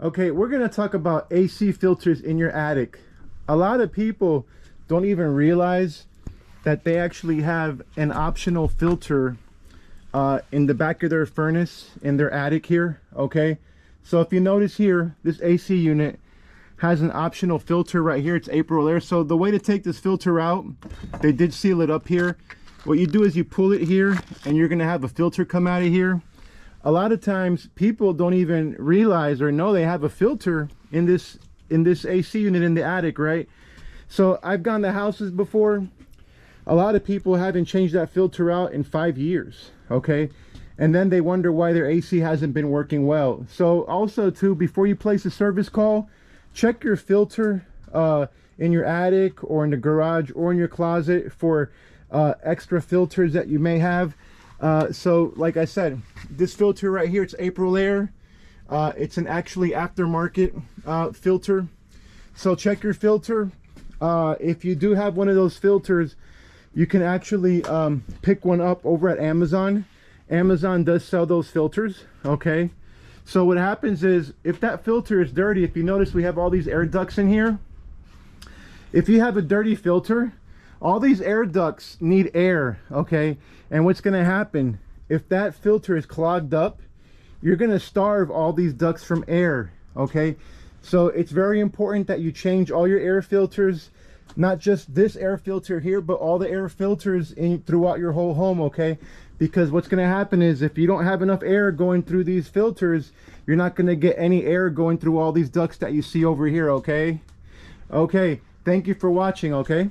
Okay, we're gonna talk about AC filters in your attic. A lot of people don't even realize that they actually have an optional filter in the back of their furnace in their attic here. Okay, so if you notice here, this AC unit has an optional filter right here. It's April Air. So the way to take this filter out, they did seal it up here. What you do is you pull it here and you're gonna have a filter come out of here. A lot of times people don't even realize or know they have a filter in this AC unit in the attic, right? So I've gone to houses before. A lot of people haven't changed that filter out in 5 years, okay? And then they wonder why their AC hasn't been working well. So also too, before you place a service call, check your filter in your attic or in the garage or in your closet for extra filters that you may have. So like I said, this filter right here, it's April Air. It's an actually aftermarket filter. So check your filter. If you do have one of those filters, you can actually pick one up over at Amazon. Amazon does sell those filters, okay? So what happens is, if that filter is dirty, if you notice we have all these air ducts in here. If you have a dirty filter, all these air ducts need air, okay? And what's gonna happen, if that filter is clogged up, you're gonna starve all these ducts from air, okay? So it's very important that you change all your air filters, not just this air filter here, but all the air filters throughout your whole home, okay? Because what's gonna happen is, if you don't have enough air going through these filters, you're not gonna get any air going through all these ducts that you see over here, okay? Okay, thank you for watching, okay?